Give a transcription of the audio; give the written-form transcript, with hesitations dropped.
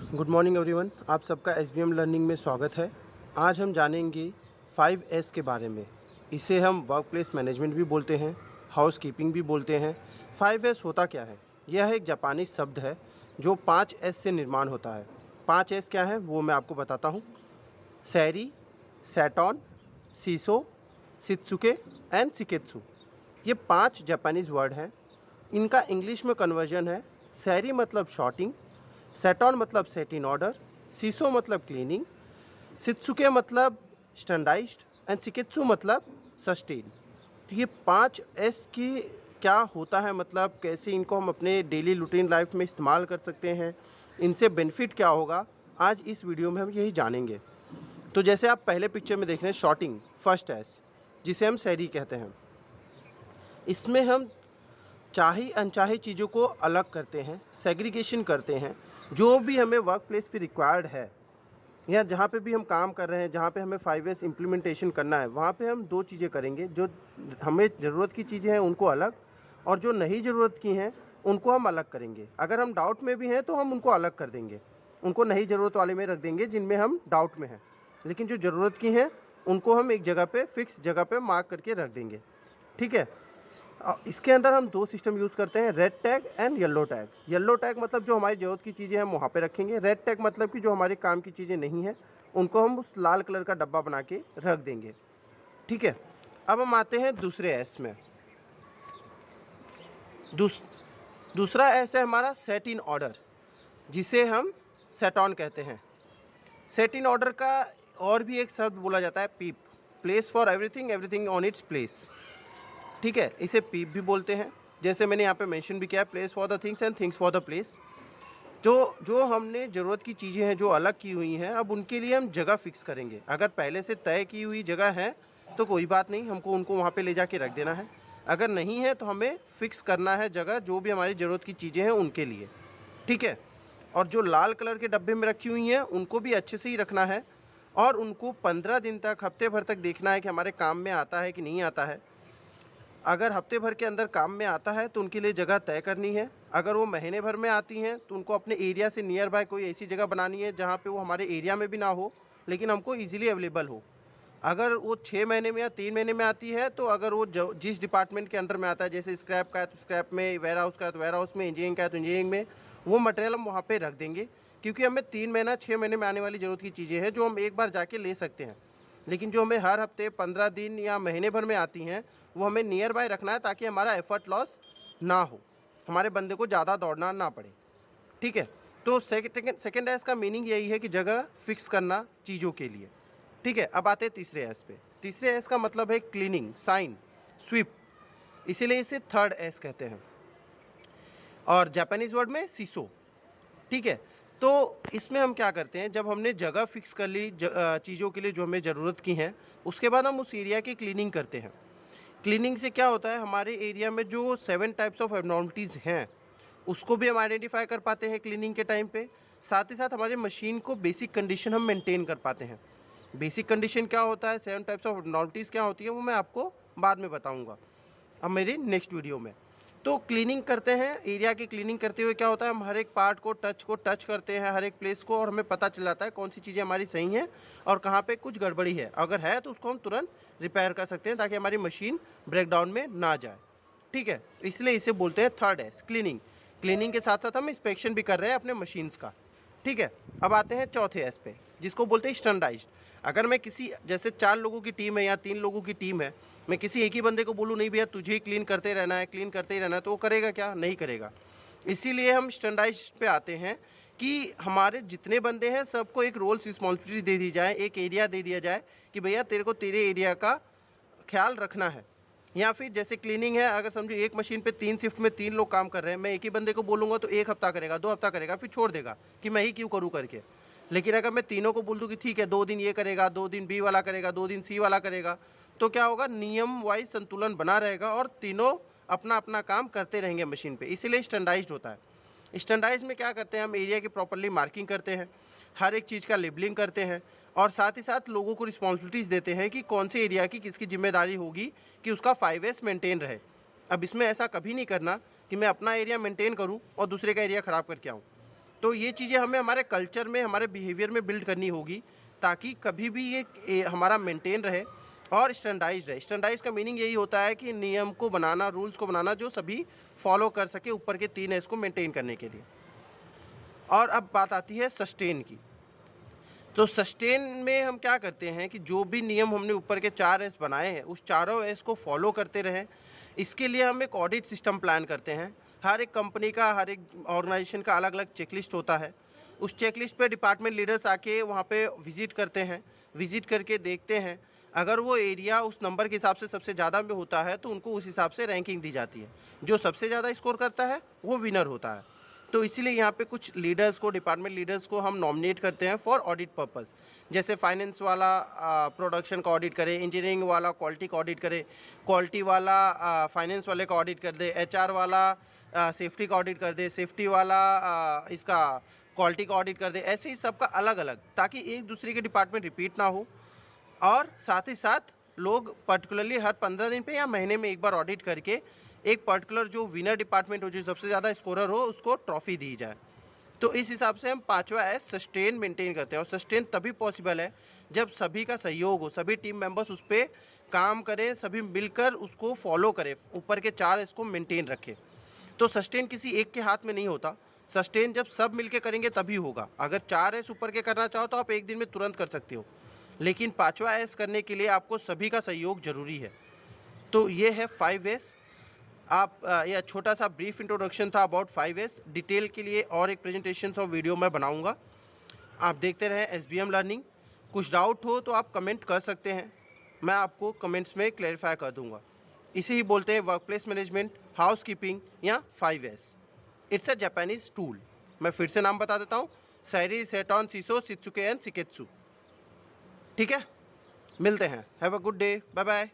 Good morning everyone, आप सबका SBM learning में स्वागत है। आज हम जानेंगे 5S के बारे में। इसे हम वर्क प्लेस मैनेजमेंट भी बोलते हैं, हाउस कीपिंग भी बोलते हैं। 5S होता क्या है? यह एक जापानी शब्द है जो 5S से निर्माण होता है। 5S क्या है वो मैं आपको बताता हूँ। सैरी, सैटॉन, सीसो, शित्सुके एंड शिकेत्सु। ये 5 जापानीज़ वर्ड हैं। इनका इंग्लिश में कन्वर्जन है। सैरी मतलब शॉर्टिंग, सेटॉन मतलब सेट इन ऑर्डर, सीसो मतलब क्लीनिंग, शित्सुके मतलब स्टैंडाइज्ड एंड शिकेत्सु मतलब सस्टेन। तो ये 5S की क्या होता है, मतलब कैसे इनको हम अपने डेली रूटीन लाइफ में इस्तेमाल कर सकते हैं, इनसे बेनिफिट क्या होगा, आज इस वीडियो में हम यही जानेंगे। तो जैसे आप पहले पिक्चर में देख रहे हैं, शॉर्टिंग फर्स्ट एस, जिसे हम सैरी कहते हैं। इसमें हम चाही अनचाही चीज़ों को अलग करते हैं, सेग्रीगेशन करते हैं। जो भी हमें वर्क प्लेस पे रिक्वायर्ड है या जहाँ पे भी हम काम कर रहे हैं, जहाँ पे हमें 5S इम्प्लीमेंटेशन करना है, वहाँ पे हम 2 चीज़ें करेंगे। जो हमें ज़रूरत की चीज़ें हैं उनको अलग, और जो नहीं ज़रूरत की हैं उनको हम अलग करेंगे। अगर हम डाउट में भी हैं तो हम उनको अलग कर देंगे, उनको नहीं ज़रूरत वाले में रख देंगे जिनमें हम डाउट में हैं। लेकिन जो ज़रूरत की हैं उनको हम एक जगह पे, फिक्स जगह पे मार्क करके रख देंगे। ठीक है। इसके अंदर हम 2 सिस्टम यूज़ करते हैं, red tag and yellow tag. Yellow tag मतलब जो हमारी ज़रूरत की चीज़ें हम वहाँ पे रखेंगे। रेड टैग मतलब कि जो हमारे काम की चीज़ें नहीं हैं उनको हम उस लाल कलर का डब्बा बना के रख देंगे। ठीक है। अब हम आते हैं दूसरे एस में। दूसरा एस है हमारा सेट इन ऑर्डर, जिसे हम सेट ऑन कहते हैं। सेट इन ऑर्डर का और भी एक शब्द बोला जाता है, पीप, place for everything, everything on its place. ठीक है, इसे पीप भी बोलते हैं। जैसे मैंने यहाँ पे मेंशन भी किया है, place for the things and things for the place. जो हमने ज़रूरत की चीज़ें हैं जो अलग की हुई हैं, अब उनके लिए हम जगह फिक्स करेंगे। अगर पहले से तय की हुई जगह है तो कोई बात नहीं, हमको उनको वहाँ पे ले जाके रख देना है। अगर नहीं है तो हमें फिक्स करना है जगह जो भी हमारी ज़रूरत की चीज़ें हैं उनके लिए। ठीक है। और जो लाल कलर के डब्बे में रखी हुई हैं उनको भी अच्छे से ही रखना है, और उनको 15 दिन तक, हफ्ते भर तक देखना है कि हमारे काम में आता है कि नहीं आता है। अगर हफ्ते भर के अंदर काम में आता है तो उनके लिए जगह तय करनी है। अगर वो महीने भर में आती हैं तो उनको अपने एरिया से नियर बाय कोई ऐसी जगह बनानी है जहाँ पे वो हमारे एरिया में भी ना हो लेकिन हमको इजीली अवेलेबल हो। अगर वो 6 महीने में या 3 महीने में आती है तो अगर वो जिस डिपार्टमेंट के अंडर में आता है, जैसे स्क्रैप का है तो स्क्रैप में, वेयर हाउस का है तो वेयर हाउस में, इंजीनियरिंग का है तो इंजीनियरिंग में, वो मटेरियल हम वहाँ पे रख देंगे। क्योंकि हमें 3 महीना 6 महीने में आने वाली ज़रूरत की चीज़ें हैं जो हम एक बार जाके ले सकते हैं। लेकिन जो हमें हर हफ्ते, 15 दिन या महीने भर में आती हैं वो हमें नियर बाय रखना है, ताकि हमारा एफर्ट लॉस ना हो, हमारे बंदे को ज़्यादा दौड़ना ना पड़े। ठीक है। तो सेकेंड एस का मीनिंग यही है कि जगह फिक्स करना चीज़ों के लिए। ठीक है। अब आते हैं तीसरे एस पे। तीसरे एस का मतलब है क्लीनिंग, साइन, स्वीप, इसीलिए इसे थर्ड एस कहते हैं, और जापानीज वर्ड में सीसो। ठीक है। तो इसमें हम क्या करते हैं, जब हमने जगह फिक्स कर ली चीज़ों के लिए जो हमें ज़रूरत की हैं, उसके बाद हम उस एरिया की क्लीनिंग करते हैं। क्लीनिंग से क्या होता है, हमारे एरिया में जो 7 टाइप्स ऑफ एबनॉर्मलिटीज़ हैं उसको भी हम आइडेंटिफाई कर पाते हैं क्लीनिंग के टाइम पे। साथ ही साथ हमारी मशीन को बेसिक कंडीशन हम मेंटेन कर पाते हैं। बेसिक कंडीशन क्या होता है, 7 टाइप्स ऑफ एबनॉर्मलिटीज़ क्या होती है, वो मैं आपको बाद में बताऊँगा अब मेरी नेक्स्ट वीडियो में। तो क्लीनिंग करते हैं, एरिया की क्लीनिंग करते हुए क्या होता है, हम हर एक पार्ट को टच करते हैं, हर एक प्लेस को, और हमें पता चल जाता है कौन सी चीज़ें हमारी सही हैं और कहाँ पे कुछ गड़बड़ी है। अगर है तो उसको हम तुरंत रिपेयर कर सकते हैं ताकि हमारी मशीन ब्रेकडाउन में ना जाए। ठीक है। इसलिए इसे बोलते हैं थर्ड एस, क्लीनिंग। क्लीनिंग के साथ साथ हम इंस्पेक्शन भी कर रहे हैं अपने मशीन्स का। ठीक है। अब आते हैं चौथे एस पे, जिसको बोलते हैं स्टैंडर्डाइज्ड। अगर मैं किसी, जैसे 4 लोगों की टीम है या 3 लोगों की टीम है, मैं किसी एक ही बंदे को बोलूँ नहीं भैया तुझे ही क्लीन करते रहना है, क्लीन करते ही रहना है, तो वो करेगा क्या? नहीं करेगा। इसीलिए हम स्टैंडर्डाइज्ड पे आते हैं कि हमारे जितने बंदे हैं सबको एक रोल्स रिस्पॉन्सिबिलिटी दे दी जाए, एक एरिया दे दिया जाए कि भैया तेरे को तेरे एरिया का ख्याल रखना है। या फिर जैसे क्लीनिंग है, अगर समझो एक मशीन पे 3 शिफ्ट में 3 लोग काम कर रहे हैं, मैं एक ही बंदे को बोलूँगा तो 1 हफ्ता करेगा, 2 हफ्ता करेगा, फिर छोड़ देगा कि मैं ही क्यों करूँ करके। लेकिन अगर मैं तीनों को बोल दूँ कि ठीक है 2 दिन ये करेगा, 2 दिन बी वाला करेगा, 2 दिन सी वाला करेगा, तो क्या होगा, नियम वाइज संतुलन बना रहेगा और तीनों अपना अपना काम करते रहेंगे मशीन पे। इसीलिए स्टैंडर्डाइज्ड होता है। स्टैंडर्डाइज में क्या करते हैं, हम एरिया की प्रॉपर्ली मार्किंग करते हैं, हर एक चीज़ का लेबलिंग करते हैं, और साथ ही साथ लोगों को रिस्पॉन्सिबिलिटीज़ देते हैं कि कौन से एरिया की किसकी जिम्मेदारी होगी कि उसका 5S मेंटेन रहे। अब इसमें ऐसा कभी नहीं करना कि मैं अपना एरिया मेंटेन करूं और दूसरे का एरिया ख़राब करके आऊं। तो ये चीज़ें हमें हमारे कल्चर में, हमारे बिहेवियर में बिल्ड करनी होगी, ताकि कभी भी ये हमारा मेंटेन रहे और स्टैंडर्डाइज्ड है। स्टैंडर्डाइज का मीनिंग यही होता है कि नियम को बनाना, रूल्स को बनाना जो सभी फॉलो कर सके ऊपर के 3 एस को मेंटेन करने के लिए। और अब बात आती है सस्टेन की। तो सस्टेन में हम क्या करते हैं कि जो भी नियम हमने ऊपर के 4 एस बनाए हैं, उस चारों एस को फॉलो करते रहें। इसके लिए हम एक ऑडिट सिस्टम प्लान करते हैं। हर एक कंपनी का, हर एक ऑर्गेनाइजेशन का अलग अलग चेकलिस्ट होता है। उस चेकलिस्ट पे डिपार्टमेंट लीडर्स आके वहाँ पे विज़िट करते हैं। विज़िट करके देखते हैं, अगर वो एरिया उस नंबर के हिसाब से सबसे ज़्यादा में होता है तो उनको उस हिसाब से रैंकिंग दी जाती है। जो सबसे ज़्यादा स्कोर करता है वो विनर होता है। तो इसीलिए यहाँ पे कुछ लीडर्स को, डिपार्टमेंट लीडर्स को हम नॉमिनेट करते हैं फॉर ऑडिट पर्पस। जैसे फाइनेंस वाला प्रोडक्शन का ऑडिट करे, इंजीनियरिंग वाला क्वालिटी का ऑडिट करे, क्वालिटी वाला फाइनेंस वाले का ऑडिट कर दे, एचआर वाला सेफ्टी का ऑडिट कर दे, सेफ्टी वाला इसका क्वालिटी का ऑडिट कर दे। ऐसे ही सबका अलग अलग, ताकि एक दूसरे के डिपार्टमेंट रिपीट ना हो। और साथ ही साथ लोग पर्टिकुलरली हर 15 दिन पे या महीने में एक बार ऑडिट करके एक पर्टिकुलर जो विनर डिपार्टमेंट हो, जो सबसे ज़्यादा स्कोरर हो, उसको ट्रॉफी दी जाए। तो इस हिसाब से हम 5वां एस सस्टेन मेंटेन करते हैं। और सस्टेन तभी पॉसिबल है जब सभी का सहयोग हो, सभी टीम मेंबर्स उस पर काम करें, सभी मिलकर उसको फॉलो करें, ऊपर के 4 एस को मेंटेन रखें। तो सस्टेन किसी एक के हाथ में नहीं होता। सस्टेन जब सब मिलके करेंगे तभी होगा। अगर 4 एस ऊपर के करना चाहो तो आप एक दिन में तुरंत कर सकते हो, लेकिन 5वां एस करने के लिए आपको सभी का सहयोग ज़रूरी है। तो ये है 5 एस। आप यह छोटा सा ब्रीफ इंट्रोडक्शन था अबाउट 5 एस। डिटेल के लिए और एक प्रेजेंटेशन और वीडियो मैं बनाऊंगा। आप देखते रहें SBM लर्निंग। कुछ डाउट हो तो आप कमेंट कर सकते हैं, मैं आपको कमेंट्स में क्लैरिफाई कर दूंगा। इसे ही बोलते हैं work place management, house keeping या 5 S. It's a Japanese tool. मैं फिर से नाम बता देता हूँ, सैरी, सेटॉन, सीसो, शित्सुके एंड शिकेत्सु। ठीक है, मिलते हैं। Have a good day, bye bye.